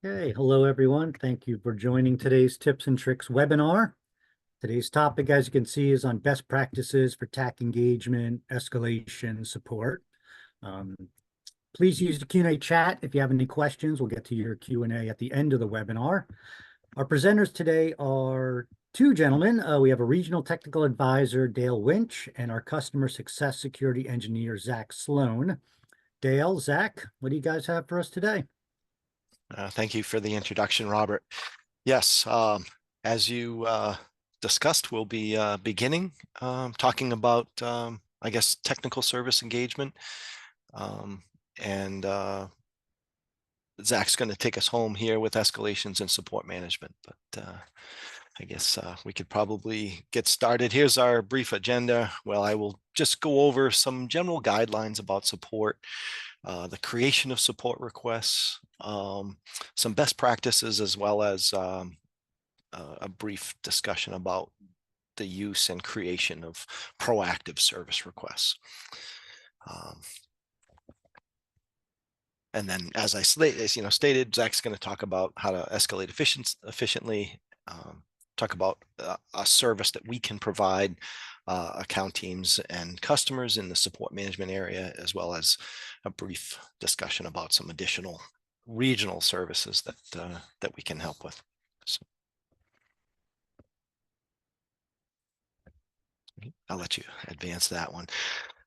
Hey, hello everyone. Thank you for joining today's Tips and Tricks webinar. Today's topic, as you can see, is on best practices for TAC engagement, escalation, support. Um, Please use the Q&A chat if you have any questions. We'll get to your Q&A at the end of the webinar. Our presenters today are two gentlemen. We have a regional technical advisor, Dale Winch, and our customer success security engineer, Zach Sloan. Dale, Zach, what do you guys have for us today? Thank you for the introduction, Robert. Yes, as you discussed, we'll be beginning talking about, I guess, technical service engagement. Um, and Zach's going to take us home here with escalations and support management. But I guess we could probably get started. Here's our brief agenda. Well, I will just go over some general guidelines about support, the creation of support requests, some best practices, as well as a brief discussion about the use and creation of proactive service requests. And then, as I stated, Zach's going to talk about how to escalate efficiently, talk about a service that we can provide account teams and customers in the support management area, as well as a brief discussion about some additional regional services that we can help with. So I'll let you advance that one.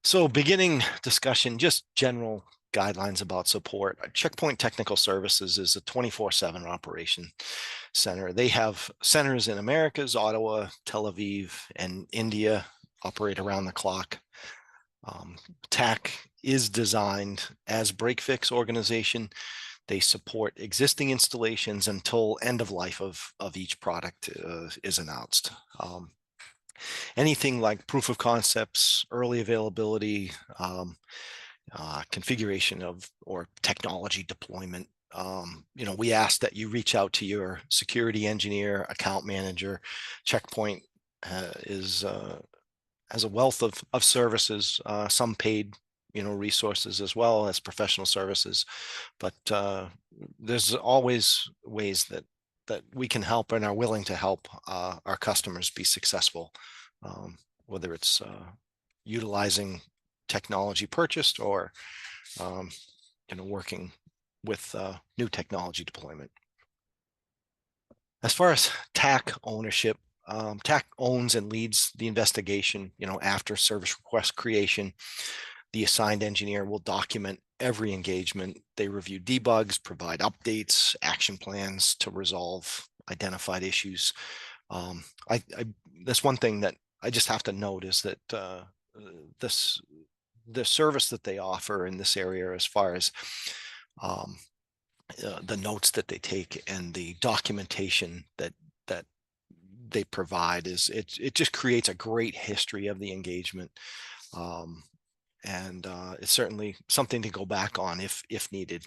So beginning discussion, just general guidelines about support. Checkpoint Technical Services is a 24/7 operation center. They have centers in Americas, Ottawa, Tel Aviv, and India, operate around the clock. TAC is designed as break-fix organization. They support existing installations until end of life of each product is announced. Anything like proof of concepts, early availability, configuration of or technology deployment. We ask that you reach out to your security engineer, account manager. Checkpoint has a wealth of services, some paid, resources as well as professional services. But there's always ways that we can help and are willing to help our customers be successful, whether it's utilizing technology purchased or working with new technology deployment. As far as TAC ownership, TAC owns and leads the investigation. After service request creation, the assigned engineer will document every engagement. They review debugs, provide updates, action plans to resolve identified issues. That's one thing that I just have to note is that the service that they offer in this area, as far as the notes that they take and the documentation that they provide, it just creates a great history of the engagement, and it's certainly something to go back on if needed.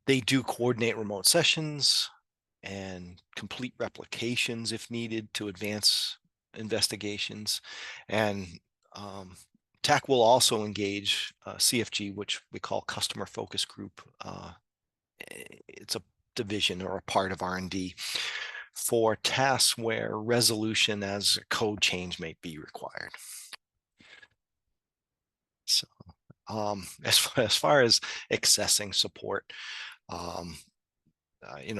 They do coordinate remote sessions and complete replications if needed to advance investigations. And TAC will also engage CFG, which we call Customer Focus Group. It's a division or a part of R&D for tasks where resolution as a code change may be required. So as far as accessing support,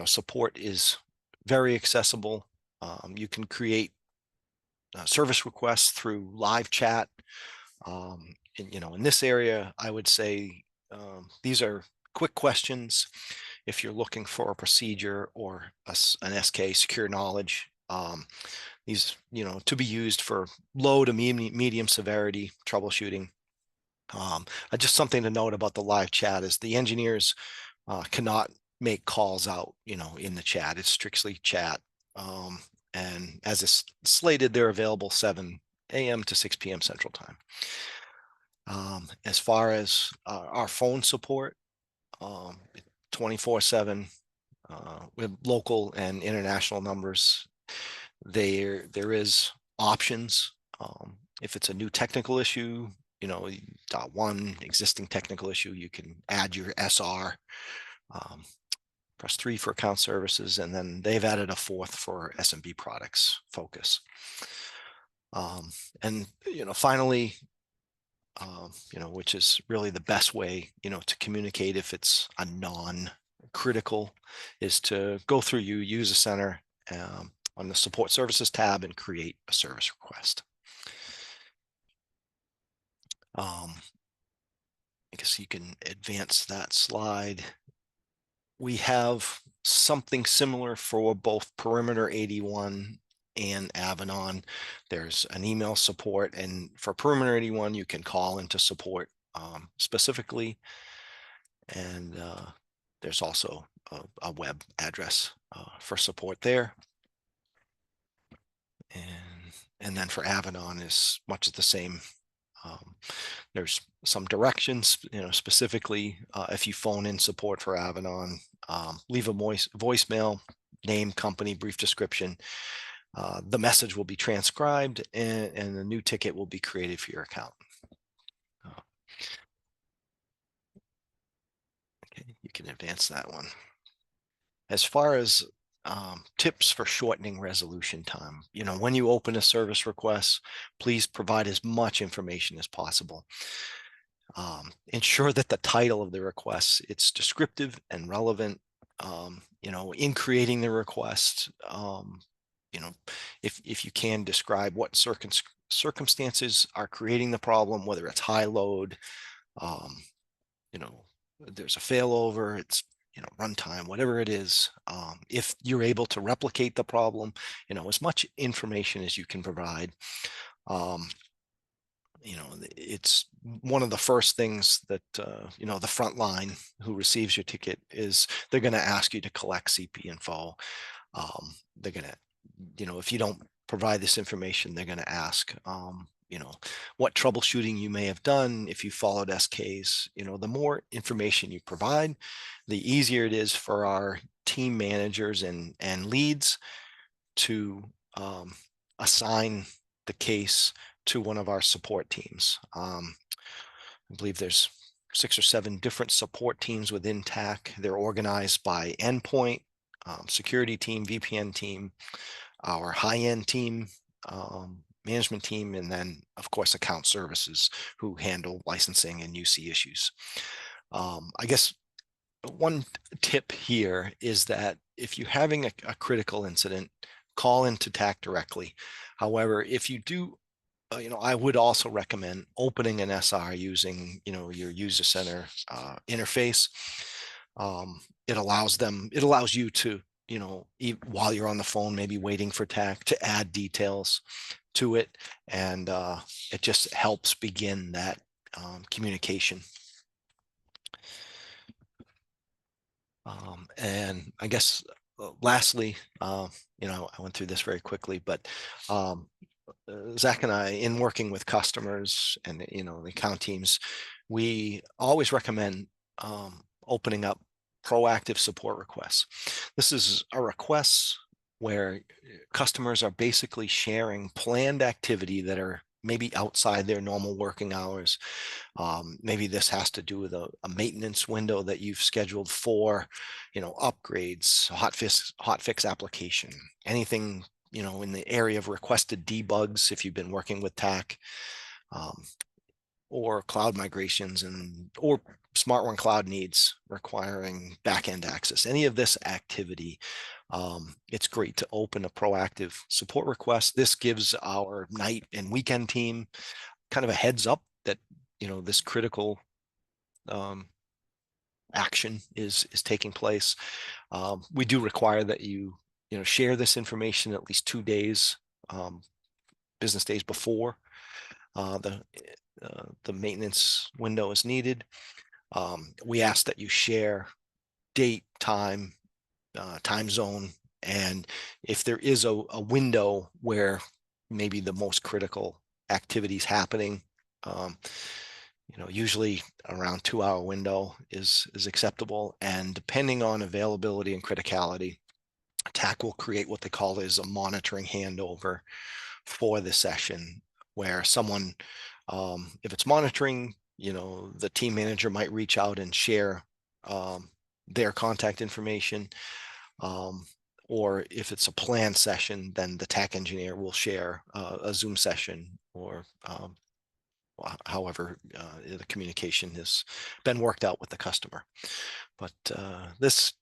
support is very accessible. You can create service requests through live chat. In this area, I would say these are quick questions. If you're looking for a procedure or an SK, secure knowledge, these, to be used for low to medium severity troubleshooting. Just something to note about the live chat is the engineers cannot make calls out, in the chat. It's strictly chat. And as it's slated, they're available 7 a.m. to 6 p.m. Central Time. As far as our phone support, 24/7 with local and international numbers. There is options. If it's a new technical issue, .1 existing technical issue, you can add your SR. press 3 for account services, and then they've added a 4th for SMB products focus. And, finally, which is really the best way, to communicate if it's a non-critical, is to go through your user center on the support services tab and create a service request. I guess you can advance that slide. We have something similar for both Perimeter 81 and Avanon. There's an email support, and for Perimeter 81, you can call into support specifically. And there's also a web address for support there. And then for Avanon is much the same. There's some directions, specifically if you phone in support for Avanon, leave a voicemail, name, company, brief description. The message will be transcribed, and a new ticket will be created for your account. Okay, you can advance that one. As far as tips for shortening resolution time, when you open a service request, please provide as much information as possible. Ensure that the title of the request, it's descriptive and relevant. In creating the request, if you can describe what circumstances are creating the problem, whether it's high load, there's a failover, it's runtime, whatever it is. If you're able to replicate the problem, as much information as you can provide. It's one of the first things that the front line who receives your ticket is they're going to ask you to collect CP info. They're going to, if you don't provide this information, they're going to ask, what troubleshooting you may have done, if you followed SKs. The more information you provide, the easier it is for our team managers and leads to assign the case to one of our support teams. I believe there's 6 or 7 different support teams within TAC. They're organized by endpoint, security team, VPN team, our high-end team, management team, and then of course account services who handle licensing and UC issues. I guess one tip here is that if you're having a critical incident, call into TAC directly. However, if you do, I would also recommend opening an SR using, your user center interface. It allows you to, while you're on the phone, maybe waiting for TAC, to add details to it. And it just helps begin that communication. And I guess lastly, I went through this very quickly, but Zach and I, in working with customers and the account teams, we always recommend opening up proactive support requests. This is a request where customers are basically sharing planned activity that are maybe outside their normal working hours. Maybe this has to do with a maintenance window that you've scheduled for, upgrades, hot fix application, anything, in the area of requested debugs if you've been working with TAC, or cloud migrations or SmartRun cloud needs requiring backend access. Any of this activity, it's great to open a proactive support request. This gives our night and weekend team kind of a heads up that this critical action is taking place. We do require that you share this information at least 2 days, business days before the maintenance window is needed. We ask that you share date, time, time zone, and if there is a window where maybe the most critical activity is happening, usually around 2-hour window is acceptable. And depending on availability and criticality, TAC will create what they call is a monitoring handover for the session, where someone, if it's monitoring, the team manager might reach out and share their contact information. Or if it's a planned session, then the TAC engineer will share a Zoom session, or however the communication has been worked out with the customer. But this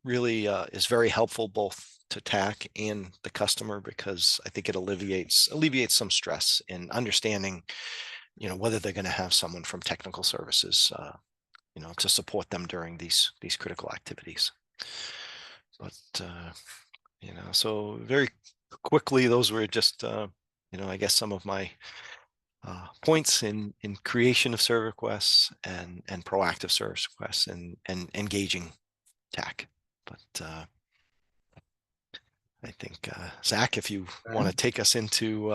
really is very helpful both to TAC and the customer, because I think it alleviates some stress in understanding, whether they're going to have someone from technical services, to support them during these critical activities. But so very quickly, those were just I guess some of my points in creation of service requests and proactive service requests and engaging TAC. But I think Zach, if you want to take us into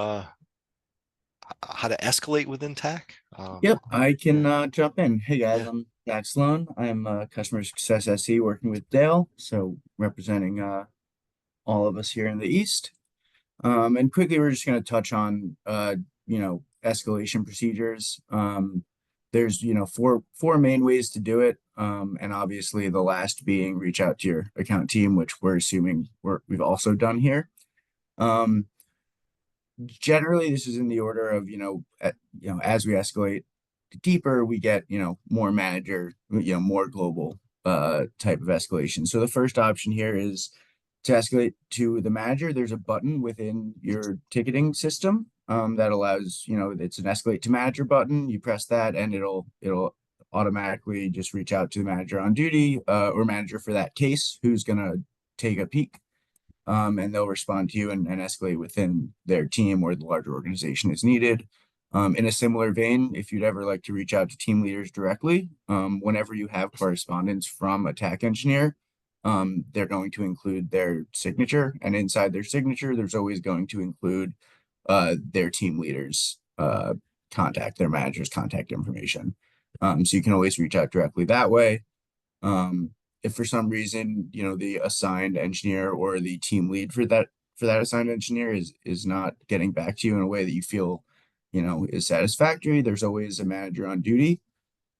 how to escalate within TAC. Yep, I can jump in. Hey guys, Yeah. I'm Zach Sloan. I'm a customer success SE working with Dale, so representing all of us here in the East. And quickly, we're just going to touch on escalation procedures. There's four main ways to do it, and obviously the last being reach out to your account team, which we're assuming we've also done here. Generally, this is in the order of as we escalate deeper, we get more manager, more global type of escalation. So the first option here is to escalate to the manager. There's a button within your ticketing system that allows, it's an escalate to manager button. You press that and it'll automatically just reach out to the manager on duty or manager for that case, who's gonna take a peek, and they'll respond to you and escalate within their team or the larger organization as needed. In a similar vein, if you'd ever like to reach out to team leaders directly, whenever you have correspondence from a TAC engineer, they're going to include their signature, and inside their signature, there's always going to include their team leaders' their manager's contact information. So you can always reach out directly that way. If for some reason, the assigned engineer or the team lead for that assigned engineer is not getting back to you in a way that you feel, is satisfactory, there's always a manager on duty.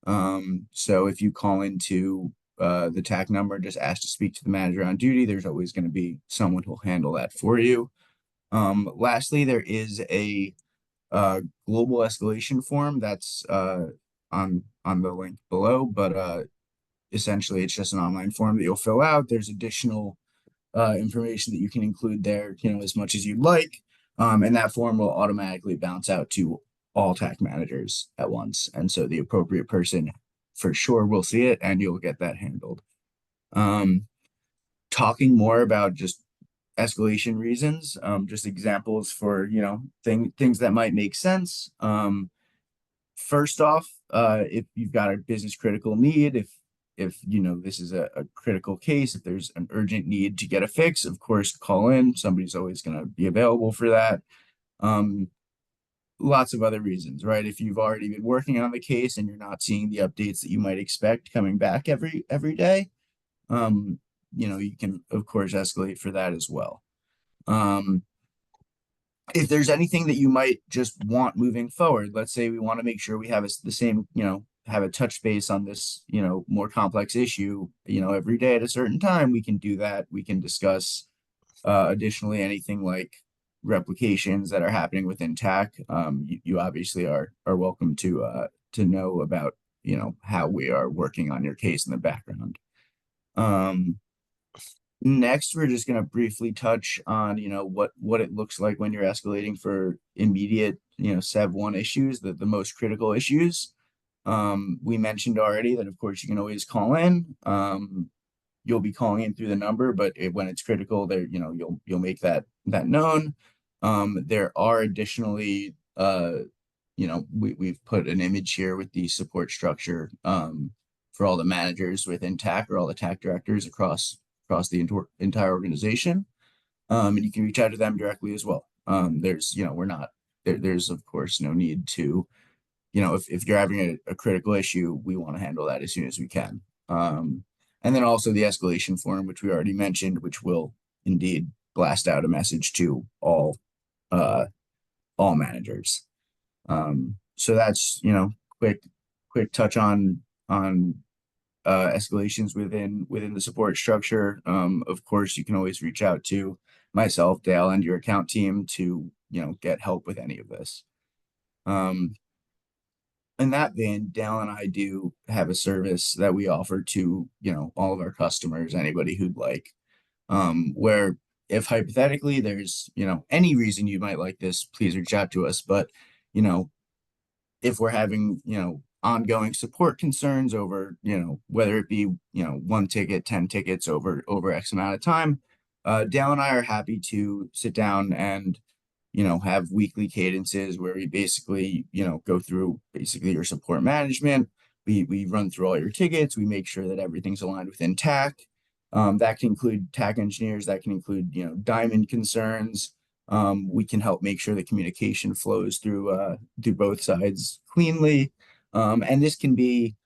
So if you call into the TAC number, just ask to speak to the manager on duty, there's always going to be someone who'll handle that for you. Lastly, there is a global escalation form that's on the link below, but essentially it's just an online form that you'll fill out. There's additional information that you can include there, as much as you'd like. And that form will automatically bounce out to all TAC managers at once. And so the appropriate person for sure will see it and you'll get that handled. Talking more about just escalation reasons, just examples for, things that might make sense. First off, if you've got a business critical need, if this is a critical case, if there's an urgent need to get a fix, of course, call in. Somebody's always going to be available for that. Lots of other reasons, right? If you've already been working on the case and you're not seeing the updates that you might expect coming back every day, you can of course escalate for that as well. If there's anything that you might just want moving forward, let's say we want to make sure we have the same, have a touch base on this, more complex issue, every day at a certain time, we can do that. We can discuss additionally anything like replications that are happening within TAC. You obviously are welcome to know about, how we are working on your case in the background. Next, we're just going to briefly touch on, what it looks like when you're escalating for immediate, Sev 1 issues, the most critical issues. We mentioned already that, of course, you can always call in. You'll be calling in through the number, but when it's critical, there, you'll make that known. There are additionally, we've put an image here with the support structure for all the managers within TAC or all the TAC directors across the entire organization. And you can reach out to them directly as well. There's, there's of course no need to, if you're having a critical issue, we want to handle that as soon as we can. And then also the escalation form, which we already mentioned, which will indeed blast out a message to all managers. So that's, quick touch on escalations within the support structure. Of course, you can always reach out to myself, Dale, and your account team to, get help with any of this. In that vein, Dale and I do have a service that we offer to, all of our customers, anybody who'd like, where if hypothetically there's, any reason you might like this, please reach out to us. But, you know, if we're having, ongoing support concerns over, whether it be, 1 ticket, 10 tickets over X amount of time, Dale and I are happy to sit down and, have weekly cadences where we basically, go through basically your support management. We run through all your tickets. We make sure that everything's aligned within TAC. That can include TAC engineers. That can include, diamond concerns. We can help make sure the communication flows through both sides cleanly. And this can be,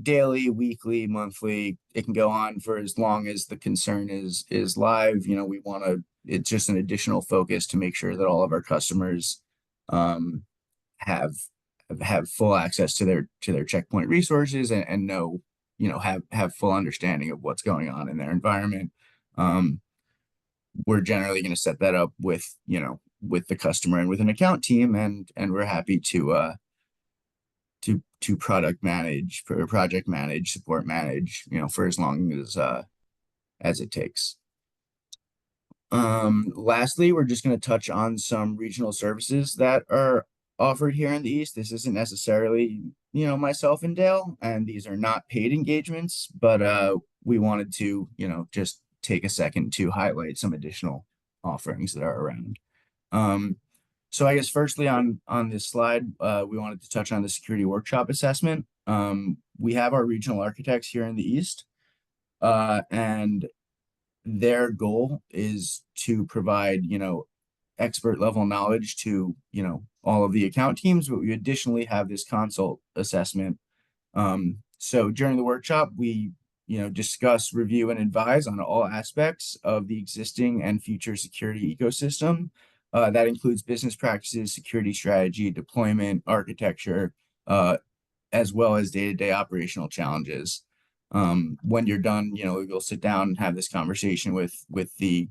daily, weekly, monthly. It can go on for as long as the concern is live. We want to. It's just an additional focus to make sure that all of our customers have have full access to their checkpoint resources and know, have full understanding of what's going on in their environment. We're generally going to set that up with, with the customer and with an account team, and we're happy to product manage, project manage, support manage, for as long as it takes. Lastly, we're just going to touch on some regional services that are offered here in the East. This isn't necessarily, myself and Dale, and these are not paid engagements, but we wanted to, just take a second to highlight some additional offerings that are around. So I guess firstly on this slide, we wanted to touch on the security workshop assessment. We have our regional architects here in the East, and their goal is to provide, expert level knowledge to, all of the account teams, but we additionally have this consult assessment. So during the workshop, we, discuss, review, and advise on all aspects of the existing and future security ecosystem. That includes business practices, security strategy, deployment, architecture, as well as day-to-day operational challenges. When you're done, you'll sit down and have this conversation with the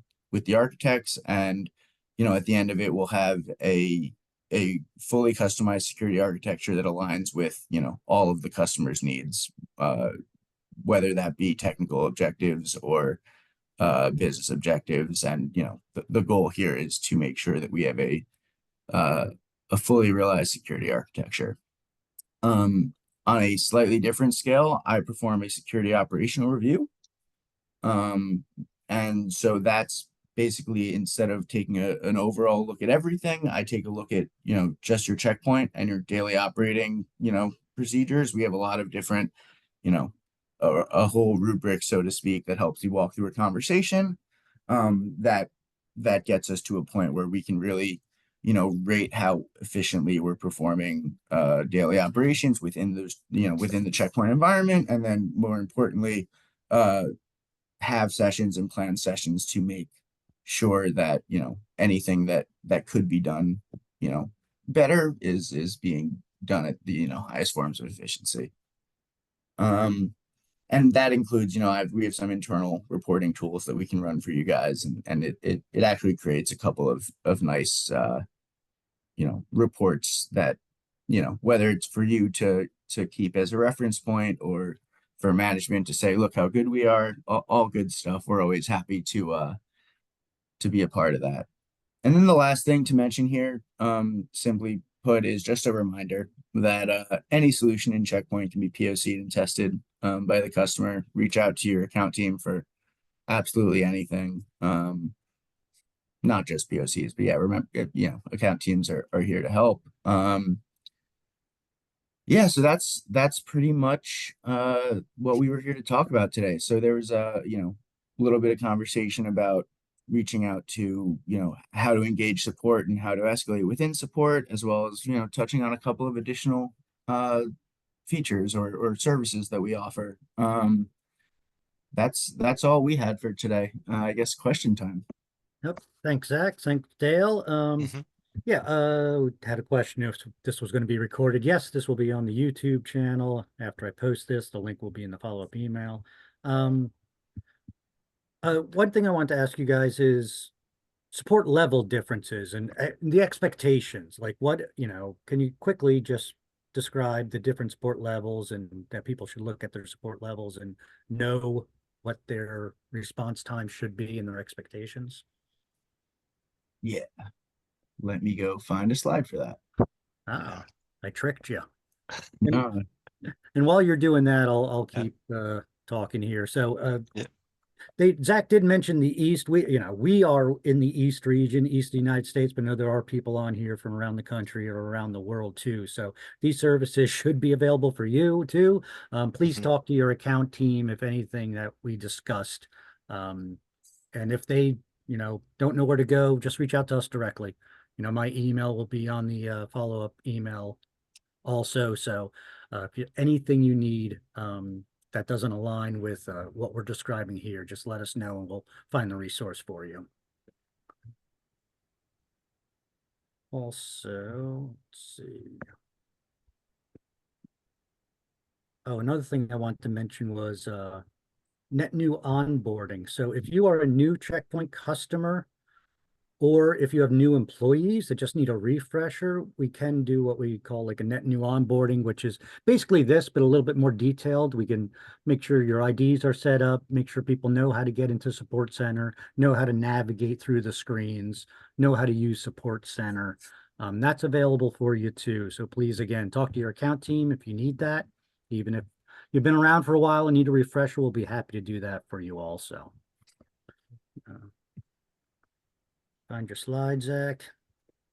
architects, and at the end of it, we'll have a fully customized security architecture that aligns with all of the customer's needs, whether that be technical objectives or business objectives. And the goal here is to make sure that we have a fully realized security architecture. On a slightly different scale, I perform a security operational review. And so that's basically, instead of taking an overall look at everything, I take a look at, just your checkpoint and your daily operating, procedures. We have a lot of different, a whole rubric, so to speak, that helps you walk through a conversation, that gets us to a point where we can really, rate how efficiently we're performing daily operations within those, within the checkpoint environment. And then more importantly, have sessions and plan sessions to make sure that, anything that could be done, better is being done at the, highest forms of efficiency. And that includes, we have some internal reporting tools that we can run for you guys, and it actually creates a couple of nice, reports that, whether it's for you to keep as a reference point or for management to say, look how good we are, all good stuff. We're always happy to be a part of that. And then the last thing to mention here, simply put, is just a reminder that any solution in Checkpoint can be POC'd and tested by the customer. Reach out to your account team for absolutely anything. Not just POCs, but yeah, remember, account teams are here to help. Yeah, so that's pretty much what we were here to talk about today. So there was a little bit of conversation about reaching out to, how to engage support and how to escalate within support, as well as, touching on a couple of additional features or services that we offer. That's all we had for today. I guess question time. Yep. Thanks, Zach. Thanks, Dale. Mhm. Yeah, had a question if this was going to be recorded. Yes, this will be on the YouTube channel after I post this. The link will be in the follow-up email. Um, one thing I want to ask you guys is support level differences and the expectations. Like what, can you quickly just describe the different support levels and that people should look at their support levels and know what their response time should be and their expectations? Yeah, let me go find a slide for that. Yeah. Ah, I tricked you. And No, and while you're doing that, I'll Yeah. keep talking here. So Yeah. Zach did mention the East. We are in the East region, East of the United States, but no, there are people on here from around the country or around the world too. So these services should be available for you too. Please Mhm. talk to your account team if anything that we discussed. Um, and if they, don't know where to go, just reach out to us directly. My email will be on the follow-up email also. So if anything you need that doesn't align with what we're describing here, just let us know and we'll find the resource for you. Also, let's see. Oh, another thing I want to mention was net new onboarding. So if you are a new Checkpoint customer, or if you have new employees that just need a refresher, we can do what we call like a net new onboarding, which is basically this, but a little bit more detailed. We can make sure your IDs are set up, make sure people know how to get into Support Center, know how to navigate through the screens, know how to use Support Center. That's available for you too. So please, again, talk to your account team if you need that. Even if you've been around for a while and need a refresher, we'll be happy to do that for you also. Find your slide, Zach.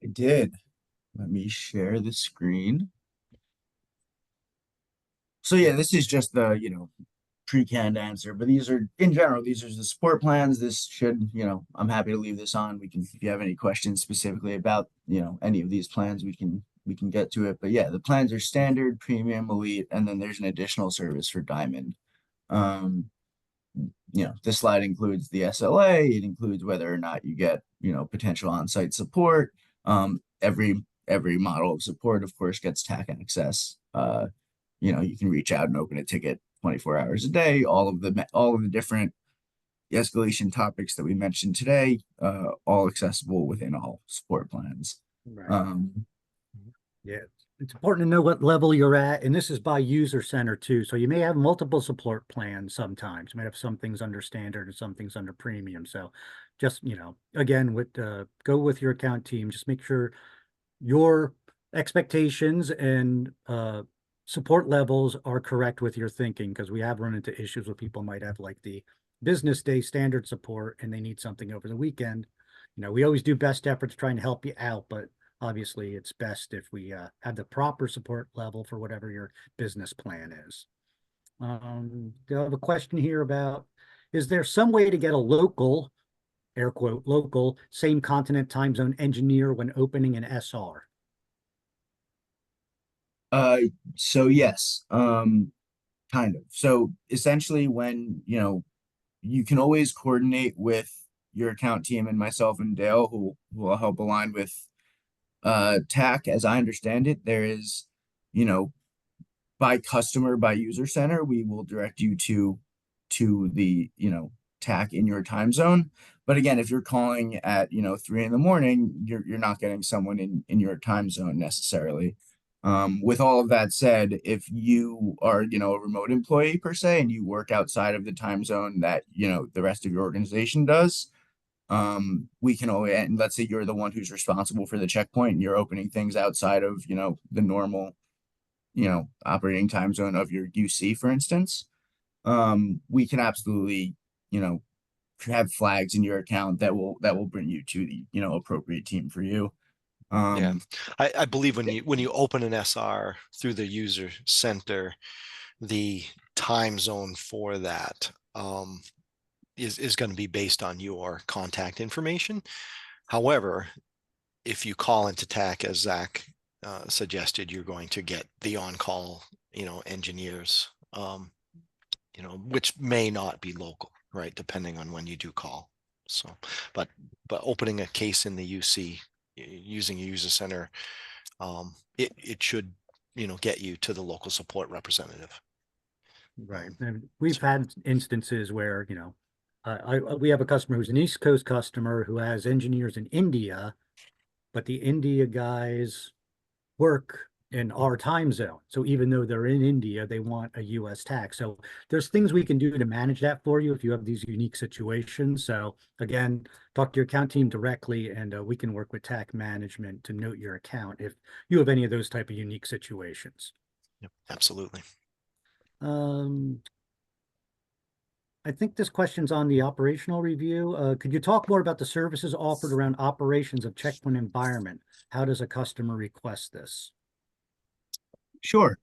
I did. Let me share the screen. So yeah, this is just the, pre-canned answer, but these are in general, these are the support plans. This should, I'm happy to leave this on. We can, if you have any questions specifically about, any of these plans, we can get to it. But yeah, the plans are standard, premium, elite, and then there's an additional service for diamond. Um, this slide includes the SLA, it includes whether or not you get, potential on-site support. Every model of support, of course, gets TAC access. You can reach out and open a ticket 24 hours a day. All of the different escalation topics that we mentioned today, all accessible within all support plans. Right. Um, Yeah, it's important to know what level you're at, and this is by user center too. So you may have multiple support plans sometimes. You might have some things under standard and some things under premium. So just, again, go with your account team. Just make sure your expectations and support levels are correct with your thinking, because we have run into issues where people might have like the business day standard support and they need something over the weekend. We always do best efforts trying to help you out, but obviously it's best if we have the proper support level for whatever your business plan is. I have a question here about, is there some way to get a local, air quote, local, same continent time zone engineer when opening an SR? uh, so yes, kind of. So essentially, when you can always coordinate with your account team and myself and Dale, who will help align with TAC. As I understand it, there is, you know, by customer, by user center, we will direct you to the, TAC in your time zone. But again, if you're calling at, 3 in the morning, you're not getting someone in your time zone necessarily. With all of that said, if you are, a remote employee per se, and you work outside of the time zone that, the rest of your organization does, we can always, and let's say you're the one who's responsible for the checkpoint and you're opening things outside of, the normal, operating time zone of your UC, for instance, we can absolutely, you know, have flags in your account that will bring you to the, appropriate team for you. Yeah, Um, I believe when you open an SR through the user center, the time zone for that is going to be based on your contact information. However, if you call into TAC, as Zach suggested, you're going to get the on-call, engineers, which may not be local, right? Depending on when you do call. So, but opening a case in the UC using a user center, it should, get you to the local support representative. Right. And we've had instances where, we have a customer who's an East Coast customer who has engineers in India, but the India guys work in our time zone. So even though they're in India, they want a US tax. So there's things we can do to manage that for you if you have these unique situations. So again, talk to your account team directly, and we can work with tax management to note your account if you have any of those type of unique situations. Yep, absolutely. I think this question's on the operational review. Could you talk more about the services offered around operations of checkpoint environment? How does a customer request this? Sure.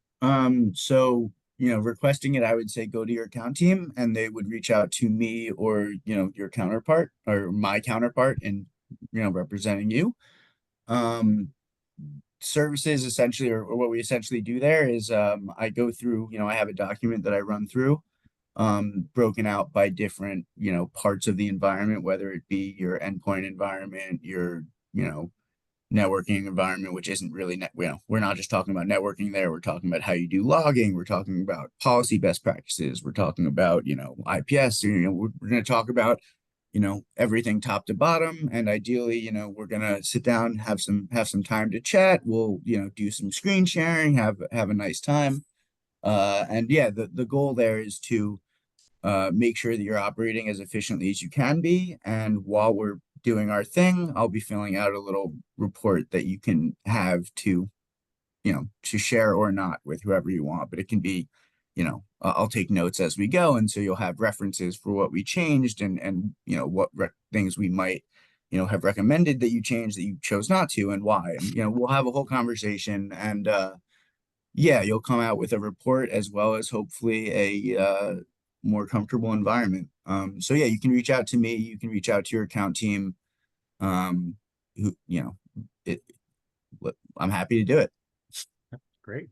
So, requesting it, I would say go to your account team and they would reach out to me or, your counterpart or my counterpart and, representing you. Services essentially, or what we essentially do there is, I go through, I have a document that I run through, broken out by different, parts of the environment, whether it be your endpoint environment, your, networking environment, which isn't really, we're not just talking about networking there. We're talking about how you do logging. We're talking about policy best practices. We're talking about, IPS, we're going to talk about, everything top to bottom. And ideally, we're going to sit down, have some time to chat. We'll, do some screen sharing, have a nice time. And yeah, the goal there is to make sure that you're operating as efficiently as you can be. And while we're doing our thing, I'll be filling out a little report that you can have to, to share or not with whoever you want. But it can be, I'll take notes as we go. And so you'll have references for what we changed and what things we might, have recommended that you change that you chose not to and why. And, we'll have a whole conversation and, yeah, you'll come out with a report as well as hopefully a more comfortable environment. So yeah, you can reach out to me, you can reach out to your account team. Who, it, I'm happy to do it. Great.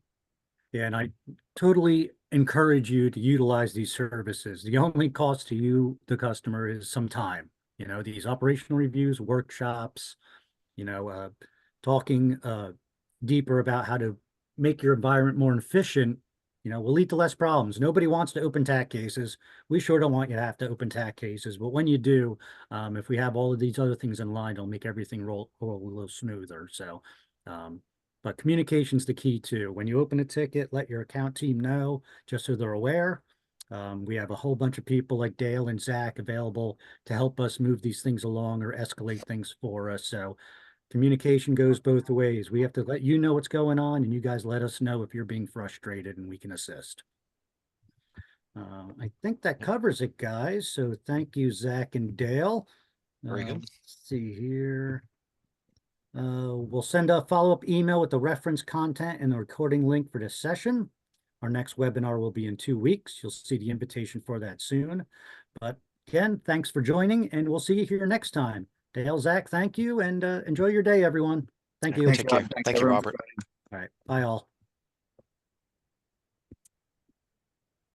Yeah, and I totally encourage you to utilize these services. The only cost to you, the customer, is some time. These operational reviews, workshops, talking deeper about how to make your environment more efficient, will lead to less problems. Nobody wants to open TAC cases. We sure don't want you to have to open TAC cases, but when you do, if we have all of these other things in line, it'll make everything roll a little smoother. So, but communication's the key too. When you open a ticket, let your account team know just so they're aware. We have a whole bunch of people like Dale and Zach available to help us move these things along or escalate things for us. So communication goes both ways. We have to let you know what's going on, and you guys let us know if you're being frustrated, and we can assist. I think that covers it, guys. So thank you, Zach and Dale. Very good. Let's see here. We'll send a follow-up email with the reference content and the recording link for this session. Our next webinar will be in 2 weeks. You'll see the invitation for that soon. But again, thanks for joining, and we'll see you here next time. Dale, Zach, thank you, and enjoy your day, everyone. Thank you. Take care. Thanks, Thank you, everyone, Robert. All right. Bye, all.